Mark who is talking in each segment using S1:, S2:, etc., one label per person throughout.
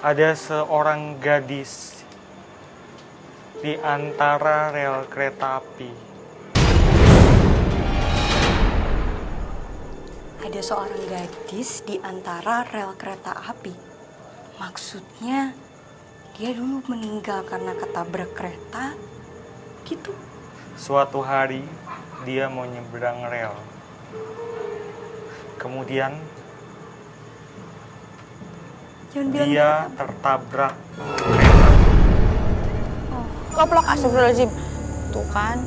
S1: Ada seorang gadis di antara rel kereta api.
S2: Ada seorang gadis di antara rel kereta api. Maksudnya dia dulu meninggal karena ketabrak kereta gitu.
S1: Suatu hari dia mau nyebrang rel. Kemudian
S2: Jangan bilang
S1: dia tertabrak.
S3: Goblok, astagfirullahaladzim. Tuh kan.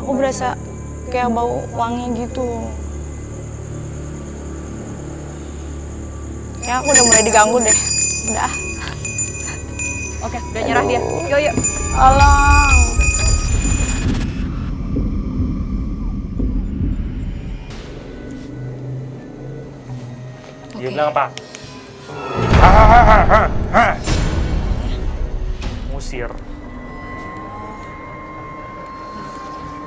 S3: Aku berasa kayak bau wangi gitu. Kayak aku udah mulai diganggu deh. Udah.
S2: Oke, udah nyerah dia. Yuk, yuk.
S3: Tolong.
S1: Dia bilang apa? Musir.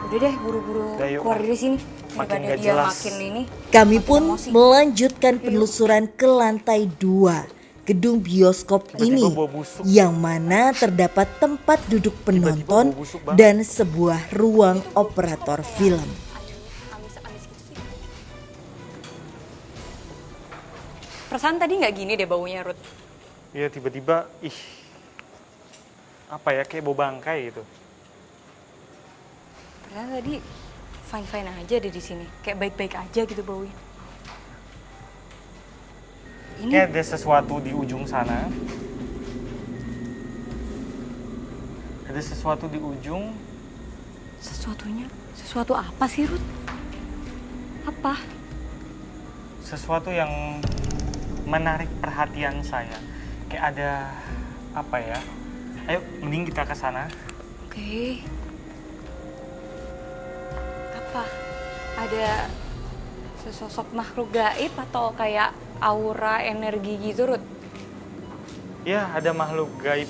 S2: Udah deh, buru-buru
S1: Udah, yuk.
S2: keluar dari sini.
S1: Makin
S2: Daripada
S1: gak
S2: dia
S1: jelas.
S2: makin ini.
S4: Kami
S2: makin
S4: pun
S2: emosi.
S4: melanjutkan penelusuran ke lantai 2 gedung bioskop
S1: Tiba-tiba
S4: ini,
S1: bau busuk.
S4: yang mana terdapat tempat duduk penonton
S1: bau busuk banget.
S4: dan sebuah ruang operator film.
S2: Perasaan tadi nggak gini deh baunya, Ruth.
S1: Iya, tiba-tiba apa ya, kayak bau bangkai gitu.
S2: Perasaan tadi fine-fine aja deh di sini. Kayak baik-baik aja gitu baunya. Ini
S1: Kayak ada sesuatu di ujung sana. Ada sesuatu di ujung.
S2: sesuatu apa sih, Ruth? Apa?
S1: Sesuatu yang menarik perhatian saya. Kayak ada apa ya? Ayo, mending kita ke sana.
S2: Oke. Apa? Ada sesosok makhluk gaib atau kayak aura energi gitu, Ruth?
S1: Ya, ada makhluk gaib.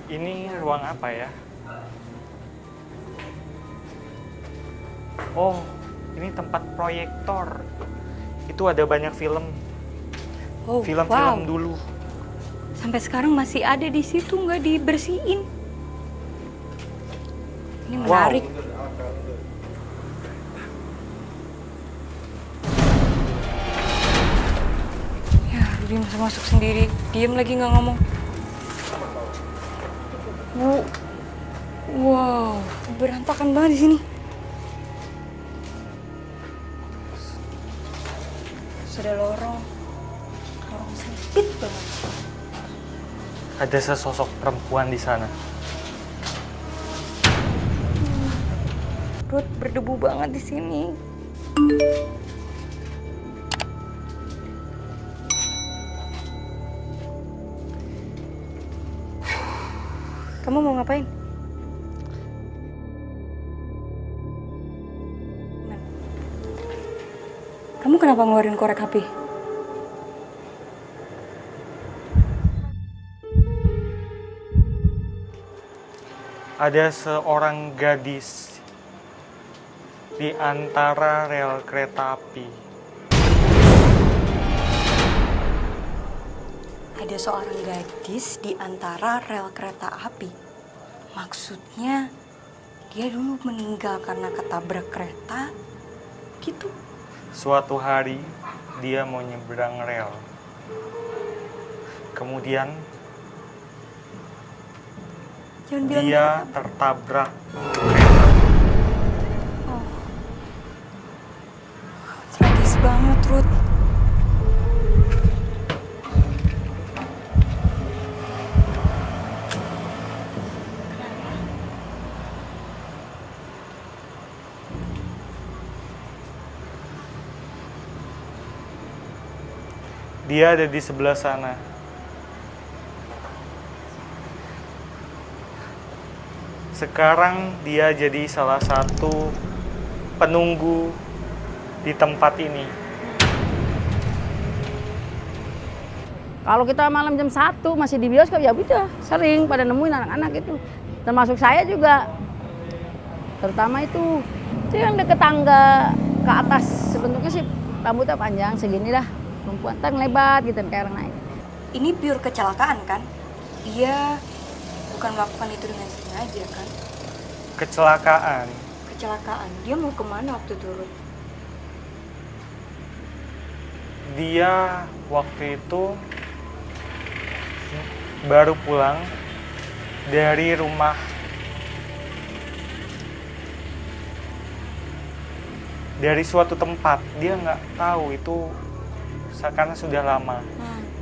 S1: Ini ruang apa ya? Oh, ini tempat proyektor. Itu ada banyak film.
S2: Oh,
S1: Film-film
S2: wow.
S1: dulu.
S2: Sampai sekarang masih ada di situ, nggak dibersihin. Ini menarik. Ya, Rudy masa masuk sendiri. Diem lagi nggak ngomong. Wow, berantakan banget di sini. Sudah lorong sempit banget.
S1: Ada sesosok perempuan di sana.
S2: Ruth, berdebu banget di sini. Kamu mau ngapain? Kamu kenapa ngeluarin korek HP?
S1: Ada seorang gadis di antara rel kereta api.
S2: Ada seorang gadis di antara rel kereta api. Maksudnya dia dulu meninggal karena ketabrak kereta gitu.
S1: Suatu hari dia mau nyebrang rel. Kemudian
S2: Jangan bilang
S1: dia tertabrak.
S2: Oh. Tragis banget, Ruth.
S1: Dia ada di sebelah sana. Sekarang dia jadi salah satu penunggu di tempat ini.
S5: Kalau kita malam jam 1 masih di bioskop, ya udah sering pada nemuin anak-anak itu. Termasuk saya juga. Terutama itu yang deket tangga ke atas, sebentuknya sih rambutnya panjang segini dah. Perempuan kan lebat gitu kayak orang naik.
S2: Ini pure kecelakaan kan? Dia bukan melakukan itu dengan sengaja kan?
S1: Kecelakaan.
S2: Kecelakaan. Dia mau kemana waktu itu, Ruth?
S1: Dia waktu itu baru pulang dari rumah dari suatu tempat. Dia nggak tahu itu karena sudah lama.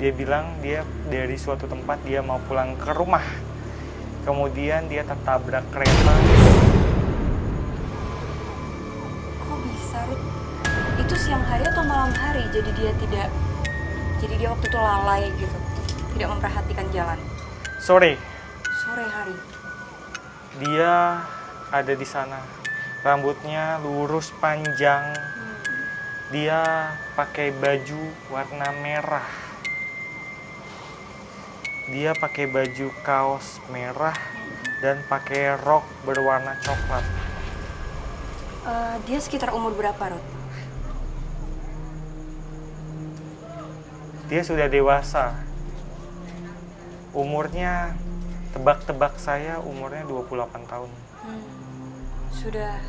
S1: Dia bilang dia dari suatu tempat dia mau pulang ke rumah. Kemudian dia tertabrak kereta.
S2: Kok bisa, Ruth? Itu siang hari atau malam hari? Jadi dia waktu itu lalai gitu. Tidak memperhatikan jalan.
S1: Sore.
S2: Sore hari.
S1: Dia ada di sana. Rambutnya lurus panjang. Dia pakai baju warna merah. Dia pakai baju kaos merah dan pakai rok berwarna coklat.
S2: Dia sekitar umur berapa, Ruth?
S1: Dia sudah dewasa. Umurnya, tebak-tebak saya umurnya 28 tahun.
S2: Sudah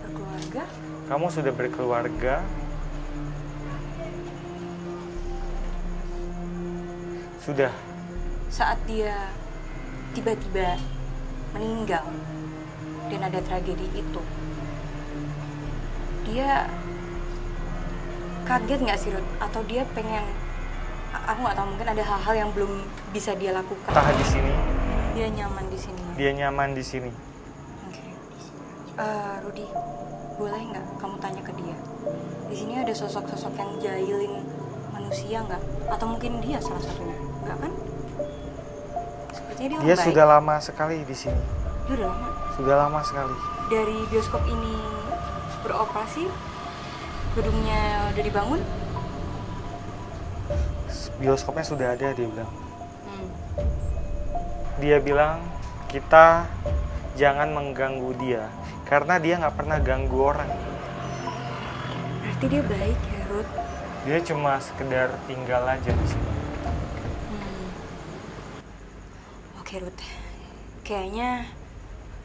S2: berkeluarga?
S1: Kamu sudah berkeluarga? Sudah.
S2: Saat dia tiba-tiba meninggal dan ada tragedi itu, dia kaget nggak sih, Ruth? Atau dia pengen, aku nggak tahu, mungkin ada hal-hal yang belum bisa dia lakukan.
S1: Tahan di sini.
S2: Dia nyaman di sini.
S1: Dia nyaman di sini.
S2: Oke. Rudy, boleh nggak kamu tanya ke dia? Di sini ada sosok-sosok yang jahilin manusia nggak? Atau mungkin dia salah satunya? Nggak kan? Sepertinya dia orang
S1: Dia
S2: baik.
S1: sudah lama sekali di sini.
S2: Dia udah lama.
S1: Sudah lama sekali.
S2: Dari bioskop ini beroperasi, gedungnya udah dibangun.
S1: Bioskopnya sudah ada, dia bilang. Dia bilang kita jangan mengganggu dia karena dia nggak pernah ganggu orang.
S2: Berarti dia baik ya, Ruth?
S1: Dia cuma sekedar tinggal aja di sini.
S2: Oke, Ruth. Kayaknya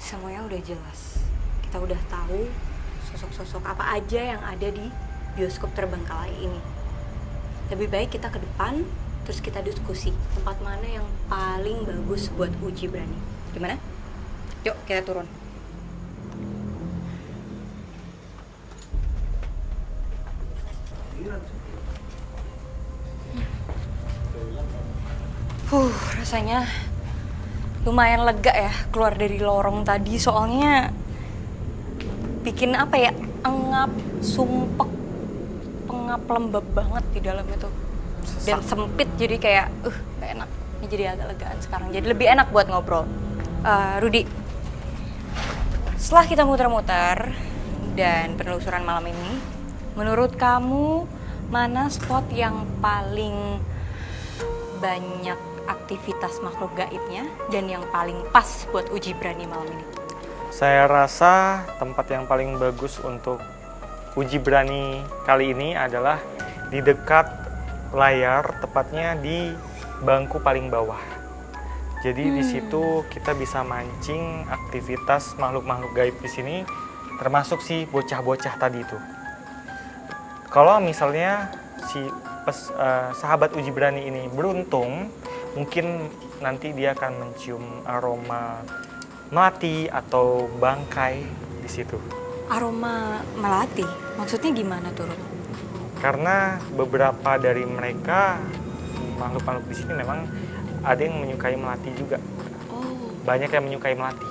S2: semuanya udah jelas. Kita udah tahu sosok-sosok apa aja yang ada di bioskop terbengkalai ini. Lebih baik kita ke depan, terus kita diskusi tempat mana yang paling bagus buat uji berani. Gimana? Yuk, kita turun. Rasanya lumayan lega ya keluar dari lorong tadi, soalnya bikin apa ya, engap, sumpek, pengap, lembab banget di dalam itu. Dan sempit, jadi kayak gak enak. Ini jadi agak legaan sekarang, jadi lebih enak buat ngobrol. Rudy, setelah kita muter-muter dan penelusuran malam ini, menurut kamu mana spot yang paling banyak aktivitas makhluk gaibnya dan yang paling pas buat uji berani malam ini?
S1: Saya rasa tempat yang paling bagus untuk uji berani kali ini adalah di dekat layar, tepatnya di bangku paling bawah. Jadi di situ kita bisa mancing aktivitas makhluk-makhluk gaib di sini, termasuk si bocah-bocah tadi itu. Kalau misalnya si sahabat uji berani ini beruntung, mungkin nanti dia akan mencium aroma melati atau bangkai di situ.
S2: Aroma melati? Maksudnya gimana tuh, Ruth?
S1: Karena beberapa dari mereka, makhluk-makhluk di sini memang ada yang menyukai melati juga.
S2: Oh,
S1: Banyak yang menyukai melati.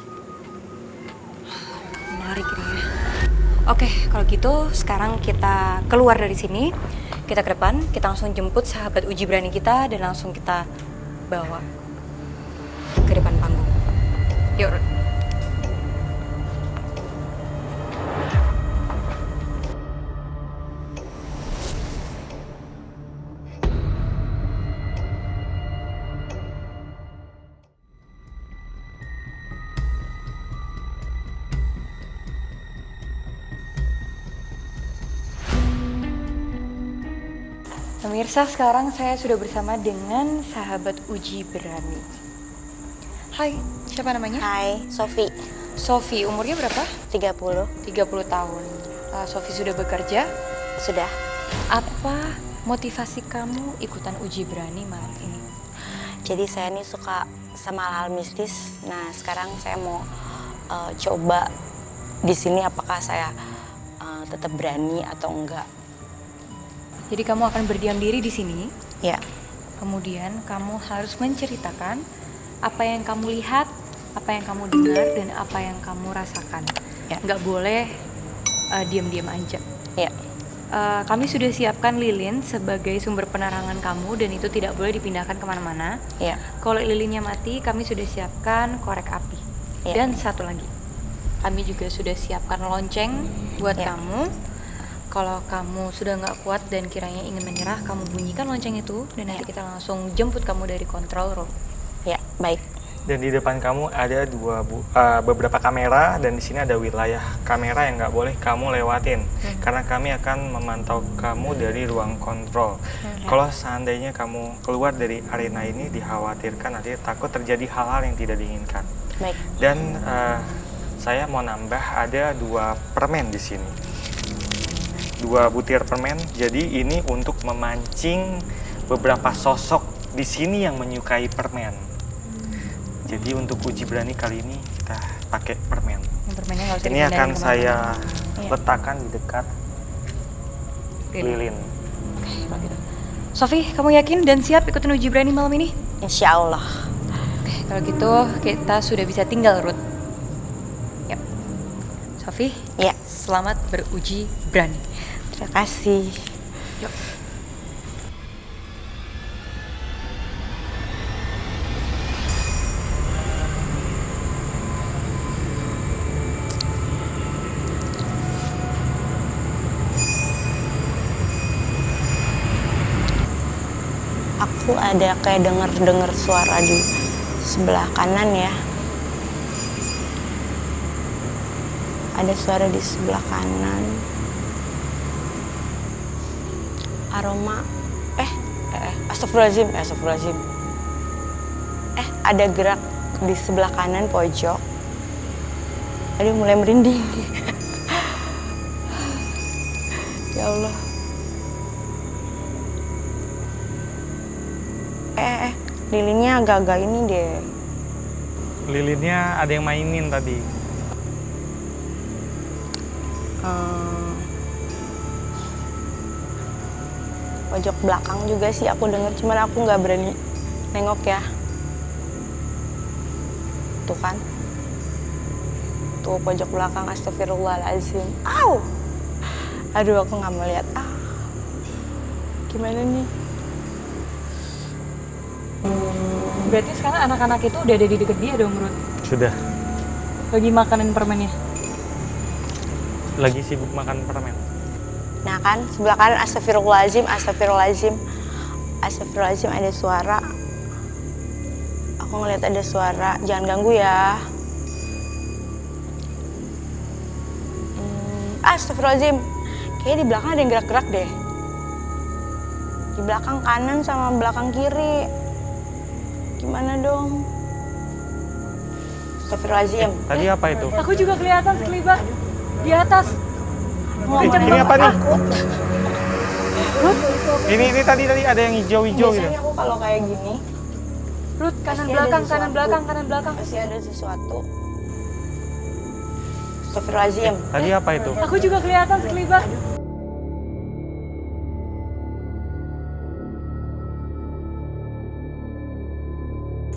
S2: menarik ini ya. Oke, kalau gitu sekarang kita keluar dari sini, kita ke depan, kita langsung jemput sahabat uji berani kita dan langsung kita bawa ke depan panggung. Yuk, Ruth. Pemirsa, sekarang saya sudah bersama dengan sahabat uji berani. Hai, siapa namanya?
S3: Hai, Sofi,
S2: Sofi, umurnya berapa?
S3: 30.
S2: 30 tahun. Sofi sudah bekerja.
S3: Sudah.
S2: Apa motivasi kamu ikutan uji berani malam ini?
S3: Jadi saya nih suka sama hal mistis. Nah, sekarang saya mau coba di sini apakah saya tetap berani atau enggak.
S2: Jadi kamu akan berdiam diri di sini.
S3: Ya.
S2: Kemudian kamu harus menceritakan apa yang kamu lihat, apa yang kamu dengar, dan apa yang kamu rasakan.
S3: Ya.
S2: Nggak boleh diam-diam aja.
S3: Ya.
S2: Kami sudah siapkan lilin sebagai sumber penerangan kamu dan itu tidak boleh dipindahkan kemana-mana.
S3: Ya.
S2: Kalau lilinnya mati, kami sudah siapkan korek api.
S3: Ya.
S2: Dan satu lagi, kami juga sudah siapkan lonceng buat
S3: Ya.
S2: kamu. Kalau kamu sudah nggak kuat dan kiranya ingin menyerah, kamu bunyikan lonceng itu dan nanti kita langsung jemput kamu dari control room.
S3: Ya, baik.
S1: Dan di depan kamu ada beberapa kamera dan di sini ada wilayah kamera yang nggak boleh kamu lewatin karena kami akan memantau kamu dari ruang kontrol. Kalau seandainya kamu keluar dari arena ini dikhawatirkan nanti takut terjadi hal-hal yang tidak diinginkan.
S3: Baik.
S1: Dan saya mau nambah ada 2 permen di sini. 2 butir permen. Jadi ini untuk memancing beberapa sosok di sini yang menyukai permen. Jadi untuk uji berani kali ini kita pakai permen.
S2: Yang permennya nggak usah
S1: Ini
S2: dipindahin
S1: akan
S2: kemana-mana.
S1: saya
S3: Iya.
S1: letakkan di dekat lilin.
S2: Oke, kalau gitu. Sofi, kamu yakin dan siap ikutin uji berani malam ini?
S3: Insya Allah.
S2: Oke, kalau gitu kita sudah bisa tinggal, Ruth. Yap. Sofi,
S3: Ya.
S2: selamat beruji berani.
S3: Terima kasih.
S2: Yuk.
S3: Aku ada kayak denger suara di sebelah kanan ya. Ada suara di sebelah kanan. Aroma. Astagfirullahaladzim. Astagfirullahaladzim. Ada gerak di sebelah kanan pojok. Aduh, mulai merinding. Ya Allah. Lilinnya agak-agak ini deh.
S1: Lilinnya ada yang mainin tadi.
S3: Pojok belakang juga sih aku denger, cuman aku nggak berani nengok ya. Tuh kan. Tuh pojok belakang, astagfirullahaladzim. Au! Aduh, aku nggak mau lihat. Gimana nih?
S2: Berarti sekarang anak-anak itu udah ada di deket dia dong, Ruth?
S1: Sudah.
S2: Lagi makanin permennya?
S1: Lagi sibuk makan permen.
S3: Nah kan, sebelah kanan astagfirullahaladzim, astagfirullahaladzim. Astagfirullahaladzim, ada suara. Aku ngeliat ada suara, jangan ganggu ya. Astagfirullahaladzim. Kayaknya di belakang ada yang gerak-gerak deh. Di belakang kanan sama belakang kiri. Gimana dong? Astagfirullahaladzim.
S1: Tadi apa itu?
S2: Aku juga kelihatan sekelibat di atas.
S1: Ini apa nih? Ini tadi ada yang hijau-hijau gitu.
S3: Biasanya aku kalau kayak gini,
S2: Ruth, kanan
S3: pasti
S2: belakang,
S3: ada
S2: kanan
S3: sesuatu.
S2: belakang, kanan belakang.
S3: Pasti ada sesuatu. Astagfirullahaladzim.
S1: Tadi apa itu?
S2: Aku juga kelihatan sekelibat.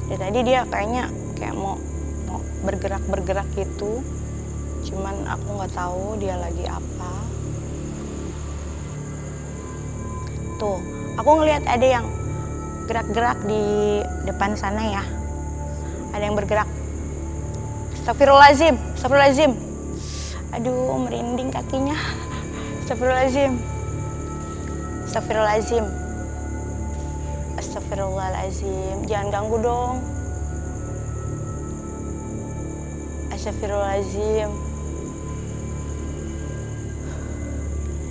S3: Ya tadi dia kayaknya kayak mau bergerak gitu. Cuman aku nggak tahu dia lagi apa. Tuh, aku ngelihat ada yang gerak-gerak di depan sana ya. Ada yang bergerak. Astagfirullahaladzim, astagfirullahaladzim. Aduh, merinding kakinya. Astagfirullahaladzim. Astagfirullahaladzim. Astagfirullahaladzim. Jangan ganggu dong. Astagfirullahaladzim.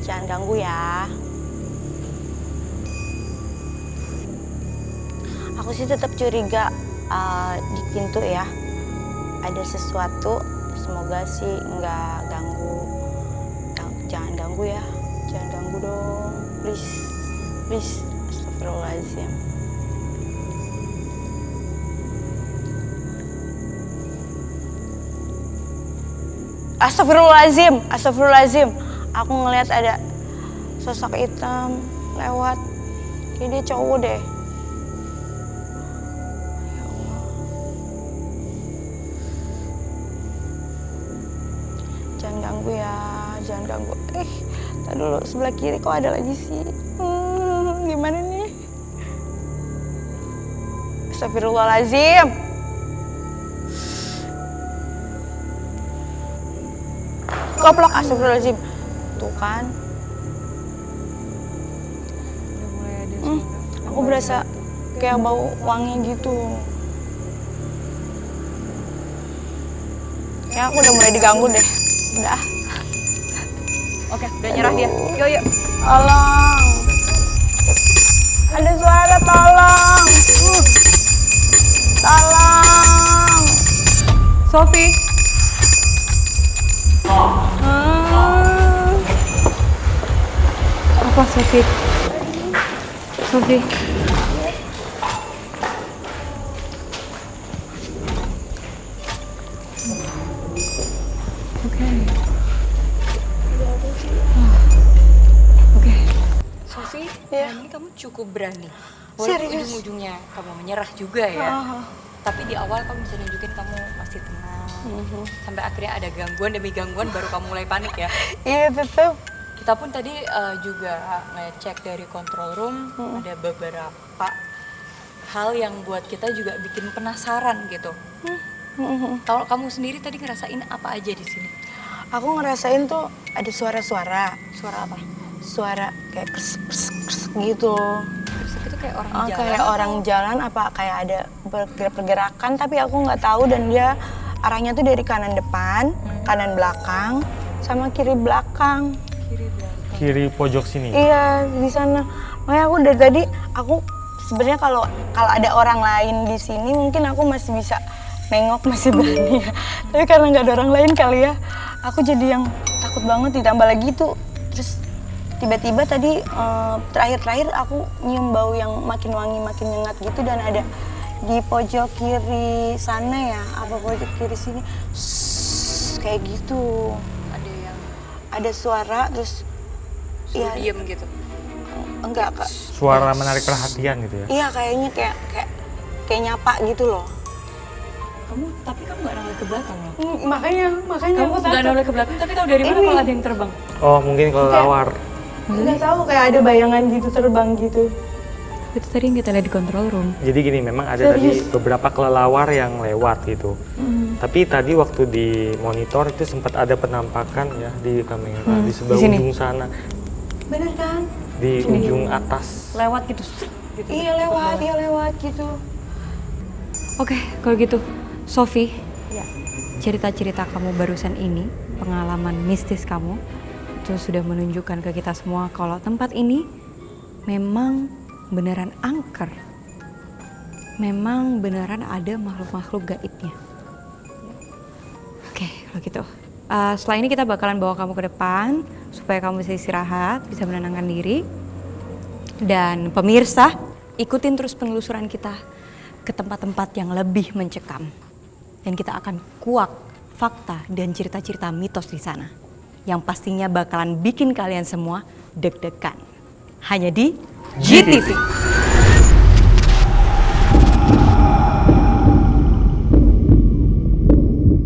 S3: Jangan ganggu ya. Aku sih tetap curiga di pintu ya. Ada sesuatu, semoga sih nggak ganggu. Jangan ganggu ya, jangan ganggu dong. Please, please. Astagfirullahaladzim. Astagfirullahaladzim, astagfirullahaladzim. Aku ngelihat ada sosok hitam lewat. Kayak dia cowok deh. Ya Allah. Jangan ganggu ya, jangan ganggu. Tadi dulu sebelah kiri kok ada lagi sih. Gimana nih? Astagfirullahaladzim. Goblok, astagfirullahaladzim. Tuh kan. Aku berasa kayak bau wangi gitu. Ya aku udah mulai diganggu deh. Udah.
S2: Oke, udah nyerah dia. Yuk, yuk.
S3: Tolong. Ada suara tolong. Tolong.
S2: Sofi. Apa Sofi? Sofi. Oke. Sofi,
S3: Ya.
S2: ini kamu cukup berani.
S3: Serius?
S2: Walaupun ujung-ujungnya kamu menyerah juga ya. Tapi di awal kamu bisa nunjukin kamu masih tenang. Sampai akhirnya ada gangguan demi gangguan baru kamu mulai panik ya.
S3: Iya tetap.
S2: Kita pun tadi juga ngecek dari control room, ada beberapa hal yang buat kita juga bikin penasaran gitu. Kalau kamu sendiri tadi ngerasain apa aja di sini?
S3: Aku ngerasain tuh ada suara-suara.
S2: Suara apa?
S3: Suara kayak kres gitu.
S2: Terus itu kayak orang jalan.
S3: Kayak orang jalan apa kayak ada pergerakan tapi aku nggak tahu dan dia arahnya tuh dari kanan depan, kanan belakang, sama kiri belakang.
S1: Kiri pojok sini.
S3: Iya di sana. Makanya aku dari tadi aku sebenarnya kalau ada orang lain di sini mungkin aku masih bisa nengok masih berani ya. Tapi karena nggak ada orang lain kali ya, aku jadi yang takut banget ditambah lagi tuh. Terus tiba-tiba tadi terakhir aku nyium bau yang makin wangi makin nyengat gitu dan ada di pojok kiri sana ya, apa pojok kiri sini, kayak gitu.
S2: Ada yang
S3: Ada suara terus. Iya,
S2: diem gitu.
S3: enggak Kak.
S1: Suara menarik perhatian gitu ya.
S3: Iya kayaknya kayak nyapa gitu loh.
S2: Tapi kamu nggak noleh ke belakang loh.
S3: Makanya
S2: Kamu nggak noleh ke belakang tapi tahu dari mana kalau ada yang terbang?
S1: Oh, mungkin kalau lawar.
S3: Nggak tahu kayak ada bayangan gitu terbang gitu.
S2: Itu tadi yang kita lihat di control room.
S1: Jadi gini, memang ada tadi beberapa kelelawar yang lewat gitu. Tapi tadi waktu di monitor itu sempat ada penampakan ya di kamera di sebelah ujung sana.
S3: Bener kan?
S1: Di ujung atas.
S2: Lewat gitu.
S3: Iya lewat gitu.
S2: Oke, kalau gitu, Sofi, cerita-cerita kamu barusan ini, pengalaman mistis kamu, itu sudah menunjukkan ke kita semua kalau tempat ini memang beneran angker. Memang beneran ada makhluk-makhluk gaibnya. Oke, kalau gitu. Setelah ini kita bakalan bawa kamu ke depan, supaya kamu bisa istirahat, bisa menenangkan diri. Dan pemirsa, ikutin terus penelusuran kita ke tempat-tempat yang lebih mencekam. Dan kita akan kuak fakta dan cerita-cerita mitos di sana. Yang pastinya bakalan bikin kalian semua deg-degan. Hanya di GTV.